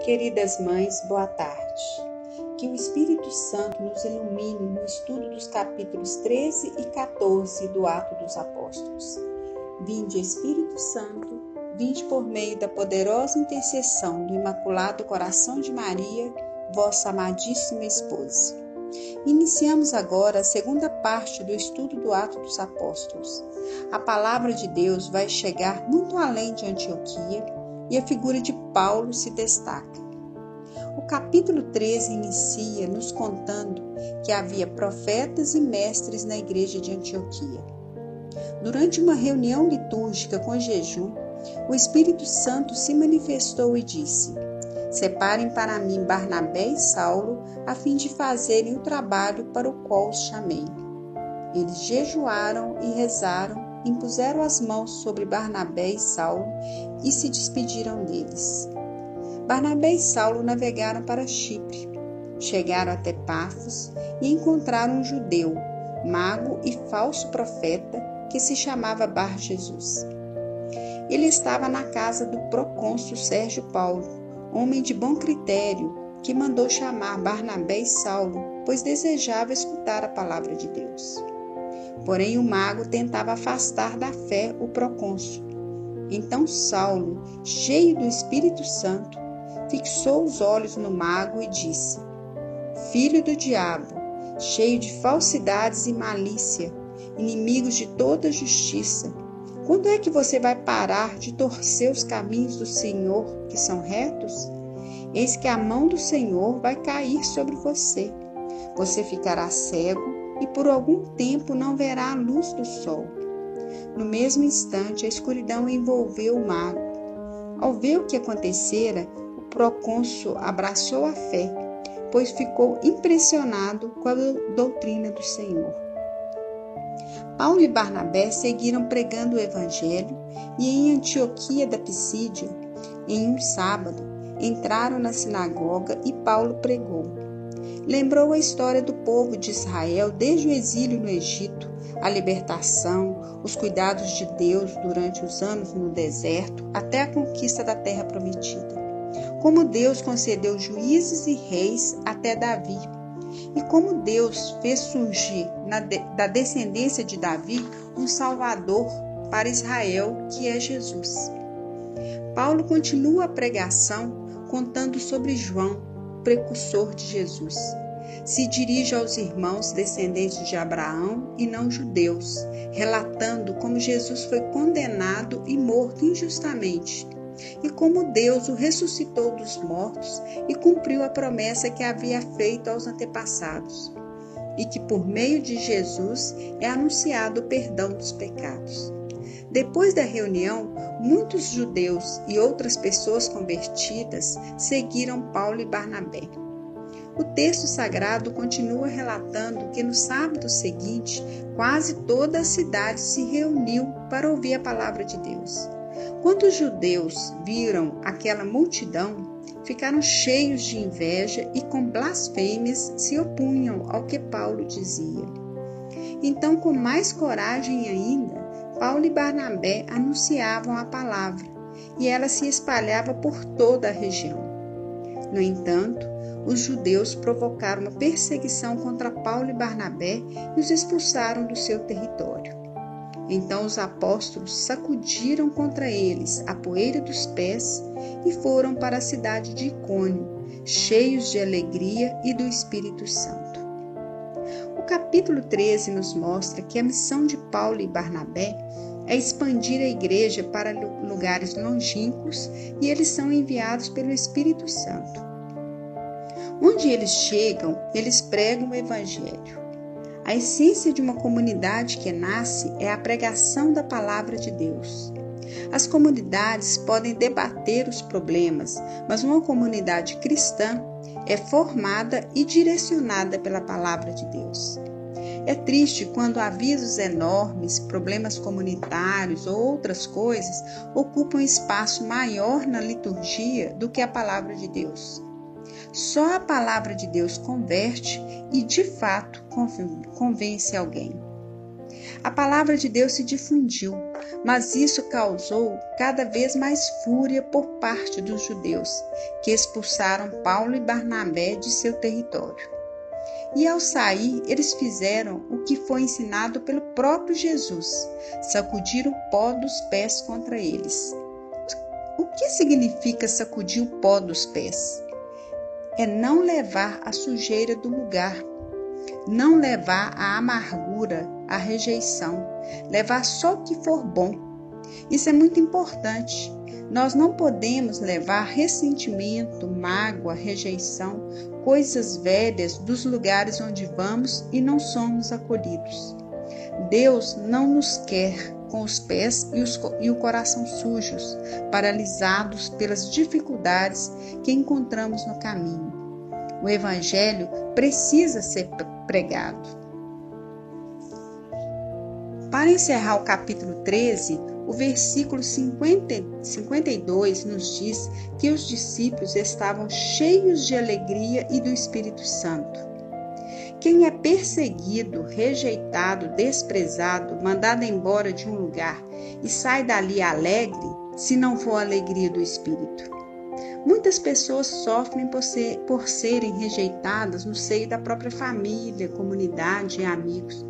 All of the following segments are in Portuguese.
Queridas mães, boa tarde. Que o Espírito Santo nos ilumine no estudo dos capítulos 13 e 14 do Atos dos Apóstolos. Vinde, Espírito Santo, vinde por meio da poderosa intercessão do Imaculado Coração de Maria, vossa amadíssima esposa. Iniciamos agora a segunda parte do estudo do Atos dos Apóstolos. A palavra de Deus vai chegar muito além de Antioquia e a figura de Paulo se destaca. O capítulo 13 inicia nos contando que havia profetas e mestres na igreja de Antioquia. Durante uma reunião litúrgica com jejum, o Espírito Santo se manifestou e disse: Separem para mim Barnabé e Saulo, a fim de fazerem o trabalho para o qual os chamei. Eles jejuaram e rezaram, impuseram as mãos sobre Barnabé e Saulo e se despediram deles. Barnabé e Saulo navegaram para Chipre. Chegaram até Pafos e encontraram um judeu, mago e falso profeta, que se chamava Bar-Jesus. Ele estava na casa do procônsul Sérgio Paulo, homem de bom critério, que mandou chamar Barnabé e Saulo, pois desejava escutar a palavra de Deus. Porém, o mago tentava afastar da fé o procônsul. Então Saulo, cheio do Espírito Santo, fixou os olhos no mago e disse: Filho do diabo, cheio de falsidades e malícia, inimigos de toda justiça, quando é que você vai parar de torcer os caminhos do Senhor, que são retos? Eis que a mão do Senhor vai cair sobre você. Você ficará cego e por algum tempo não verá a luz do sol. No mesmo instante, a escuridão envolveu o mago. Ao ver o que acontecera, o procônsul abraçou a fé, pois ficou impressionado com a doutrina do Senhor. Paulo e Barnabé seguiram pregando o Evangelho e em Antioquia da Pisídia, em um sábado, entraram na sinagoga e Paulo pregou. Lembrou a história do povo de Israel desde o exílio no Egito, a libertação, os cuidados de Deus durante os anos no deserto, até a conquista da terra prometida. Como Deus concedeu juízes e reis até Davi, e como Deus fez surgir da descendência de Davi um Salvador para Israel, que é Jesus. Paulo continua a pregação contando sobre João, precursor de Jesus. Se dirige aos irmãos descendentes de Abraão e não judeus, relatando como Jesus foi condenado e morto injustamente, e como Deus o ressuscitou dos mortos e cumpriu a promessa que havia feito aos antepassados, e que por meio de Jesus é anunciado o perdão dos pecados. Depois da reunião, muitos judeus e outras pessoas convertidas seguiram Paulo e Barnabé. O texto sagrado continua relatando que no sábado seguinte, quase toda a cidade se reuniu para ouvir a palavra de Deus. Quando os judeus viram aquela multidão, ficaram cheios de inveja e com blasfêmias se opunham ao que Paulo dizia. Então, com mais coragem ainda, Paulo e Barnabé anunciavam a palavra, e ela se espalhava por toda a região. No entanto, os judeus provocaram uma perseguição contra Paulo e Barnabé e os expulsaram do seu território. Então os apóstolos sacudiram contra eles a poeira dos pés e foram para a cidade de Icônio, cheios de alegria e do Espírito Santo. O capítulo 13 nos mostra que a missão de Paulo e Barnabé é expandir a igreja para lugares longínquos e eles são enviados pelo Espírito Santo. Onde eles chegam, eles pregam o Evangelho. A essência de uma comunidade que nasce é a pregação da palavra de Deus. As comunidades podem debater os problemas, mas uma comunidade cristã é formada e direcionada pela palavra de Deus. É triste quando avisos enormes, problemas comunitários ou outras coisas ocupam espaço maior na liturgia do que a palavra de Deus. Só a palavra de Deus converte e, de fato, convence alguém. A palavra de Deus se difundiu, mas isso causou cada vez mais fúria por parte dos judeus, que expulsaram Paulo e Barnabé de seu território. E ao sair, eles fizeram o que foi ensinado pelo próprio Jesus, sacudir o pó dos pés contra eles. O que significa sacudir o pó dos pés? É não levar a sujeira do lugar, não levar a amargura, a rejeição, levar só o que for bom. Isso é muito importante. Nós não podemos levar ressentimento, mágoa, rejeição, coisas velhas dos lugares onde vamos e não somos acolhidos. Deus não nos quer com os pés e o coração sujos, paralisados pelas dificuldades que encontramos no caminho. O Evangelho precisa ser pregado. Para encerrar o capítulo 13, o versículo 52 nos diz que os discípulos estavam cheios de alegria e do Espírito Santo. Quem é perseguido, rejeitado, desprezado, mandado embora de um lugar e sai dali alegre, se não for a alegria do Espírito? Muitas pessoas sofrem por serem rejeitadas no seio da própria família, comunidade e amigos.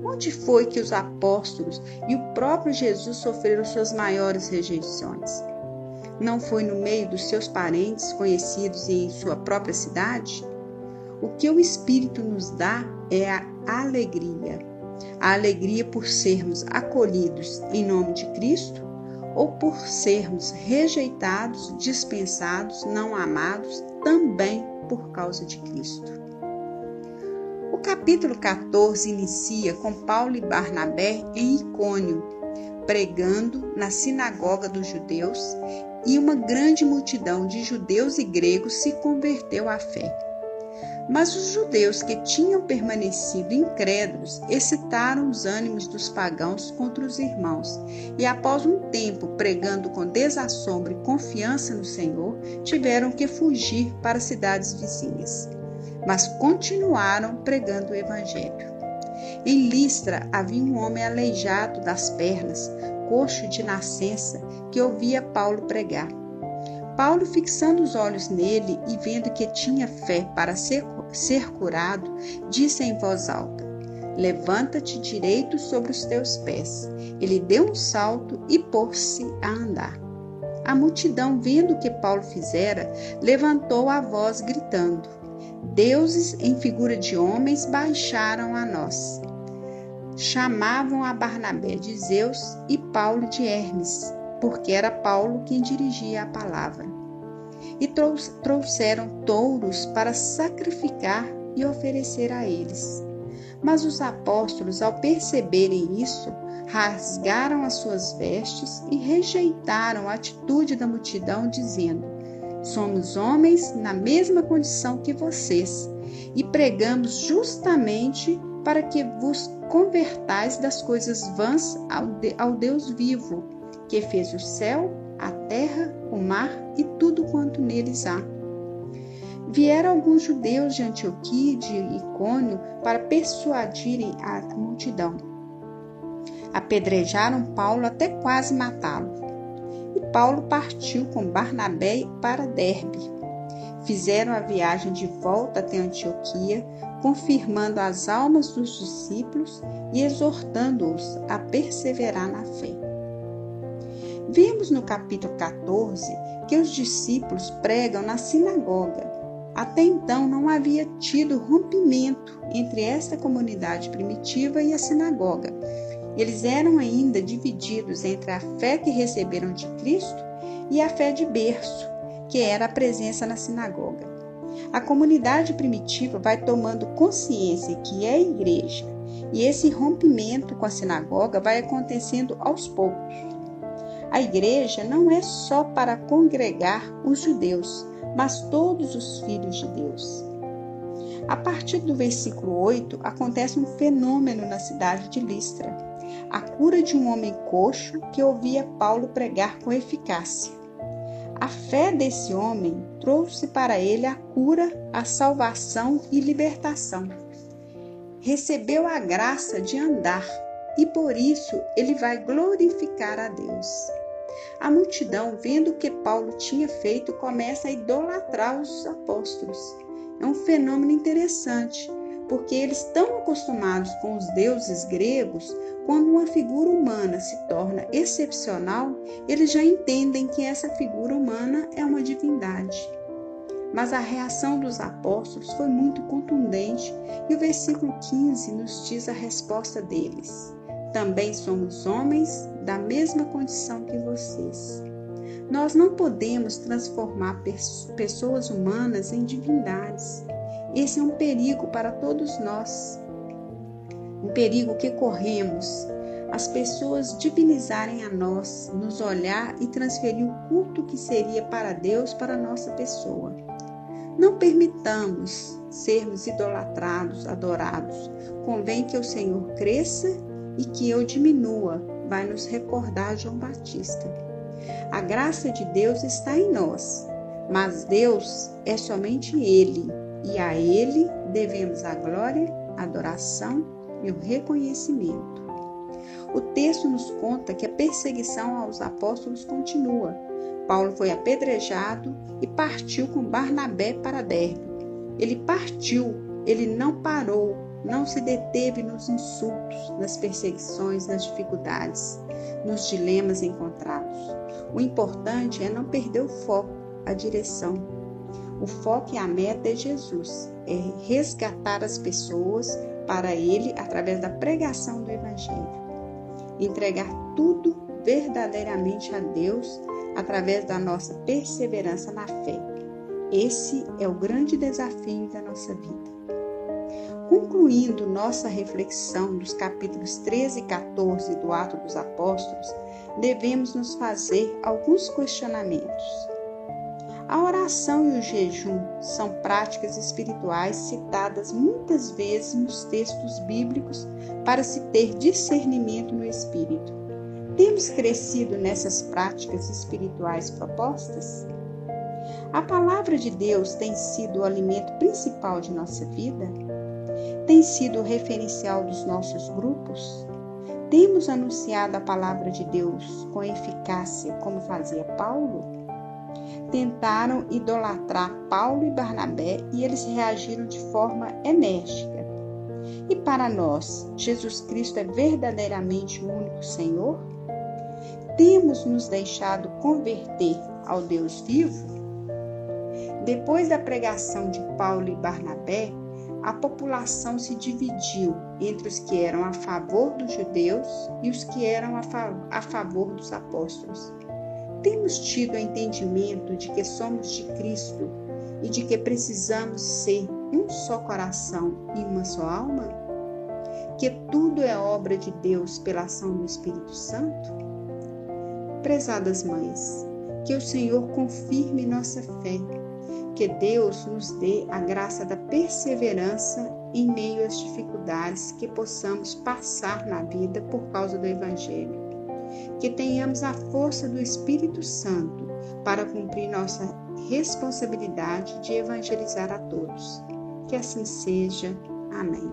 Onde foi que os apóstolos e o próprio Jesus sofreram suas maiores rejeições? Não foi no meio dos seus parentes, conhecidos e em sua própria cidade? O que o Espírito nos dá é a alegria por sermos acolhidos em nome de Cristo ou por sermos rejeitados, dispensados, não amados, também por causa de Cristo. O capítulo 14 inicia com Paulo e Barnabé em Icônio, pregando na sinagoga dos judeus, e uma grande multidão de judeus e gregos se converteu à fé. Mas os judeus que tinham permanecido incrédulos excitaram os ânimos dos pagãos contra os irmãos, e após um tempo pregando com desassombro e confiança no Senhor, tiveram que fugir para cidades vizinhas. Mas continuaram pregando o Evangelho. Em Listra havia um homem aleijado das pernas, coxo de nascença, que ouvia Paulo pregar. Paulo, fixando os olhos nele e vendo que tinha fé para ser curado, disse em voz alta: "Levanta-te direito sobre os teus pés." Ele deu um salto e pôs-se a andar. A multidão, vendo o que Paulo fizera, levantou a voz gritando: "Deuses em figura de homens baixaram a nós." Chamavam a Barnabé de Zeus e Paulo de Hermes, porque era Paulo quem dirigia a palavra. E trouxeram touros para sacrificar e oferecer a eles. Mas os apóstolos, ao perceberem isso, rasgaram as suas vestes e rejeitaram a atitude da multidão, dizendo: "Somos homens na mesma condição que vocês, e pregamos justamente para que vos convertais das coisas vãs ao Deus vivo, que fez o céu, a terra, o mar e tudo quanto neles há." Vieram alguns judeus de Antioquia e de Icônio para persuadirem a multidão. Apedrejaram Paulo até quase matá-lo. E Paulo partiu com Barnabé para Derbe. Fizeram a viagem de volta até Antioquia, confirmando as almas dos discípulos e exortando-os a perseverar na fé. Vemos no capítulo 14 que os discípulos pregam na sinagoga. Até então não havia tido rompimento entre esta comunidade primitiva e a sinagoga. Eles eram ainda divididos entre a fé que receberam de Cristo e a fé de berço, que era a presença na sinagoga. A comunidade primitiva vai tomando consciência que é a igreja, e esse rompimento com a sinagoga vai acontecendo aos poucos. A igreja não é só para congregar os judeus, mas todos os filhos de Deus. A partir do versículo 8, acontece um fenômeno na cidade de Listra: a cura de um homem coxo que ouvia Paulo pregar com eficácia. A fé desse homem trouxe para ele a cura, a salvação e libertação. Recebeu a graça de andar, e por isso ele vai glorificar a Deus. A multidão, vendo o que Paulo tinha feito, começa a idolatrar os apóstolos. É um fenômeno interessante, porque eles estão acostumados com os deuses gregos. Quando uma figura humana se torna excepcional, eles já entendem que essa figura humana é uma divindade. Mas a reação dos apóstolos foi muito contundente e o versículo 15 nos diz a resposta deles. Também somos homens da mesma condição que vocês. Nós não podemos transformar pessoas humanas em divindades. Esse é um perigo para todos nós. Um perigo que corremos. As pessoas divinizarem a nós, nos olhar e transferir o culto que seria para Deus para a nossa pessoa. Não permitamos sermos idolatrados, adorados. Convém que o Senhor cresça e que eu diminua, vai nos recordar João Batista. A graça de Deus está em nós, mas Deus é somente Ele, e a Ele devemos a glória, a adoração e o reconhecimento. O texto nos conta que a perseguição aos apóstolos continua. Paulo foi apedrejado e partiu com Barnabé para Derbe. Ele partiu, ele não parou, não se deteve nos insultos, nas perseguições, nas dificuldades, nos dilemas encontrados. O importante é não perder o foco, a direção. O foco e a meta é Jesus, é resgatar as pessoas para Ele através da pregação do Evangelho. Entregar tudo verdadeiramente a Deus através da nossa perseverança na fé. Esse é o grande desafio da nossa vida. Concluindo nossa reflexão dos capítulos 13 e 14 do Atos dos Apóstolos, devemos nos fazer alguns questionamentos. A oração e o jejum são práticas espirituais citadas muitas vezes nos textos bíblicos para se ter discernimento no espírito. Temos crescido nessas práticas espirituais propostas? A palavra de Deus tem sido o alimento principal de nossa vida? Tem sido o referencial dos nossos grupos? Temos anunciado a palavra de Deus com eficácia, como fazia Paulo? Tentaram idolatrar Paulo e Barnabé e eles reagiram de forma enérgica. E para nós, Jesus Cristo é verdadeiramente o único Senhor? Temos nos deixado converter ao Deus vivo? Depois da pregação de Paulo e Barnabé, a população se dividiu entre os que eram a favor dos judeus e os que eram a favor dos apóstolos. Temos tido o entendimento de que somos de Cristo e de que precisamos ser um só coração e uma só alma? Que tudo é obra de Deus pela ação do Espírito Santo? Prezadas mães, que o Senhor confirme nossa fé, que Deus nos dê a graça da perseverança em meio às dificuldades que possamos passar na vida por causa do Evangelho. Que tenhamos a força do Espírito Santo para cumprir nossa responsabilidade de evangelizar a todos. Que assim seja. Amém.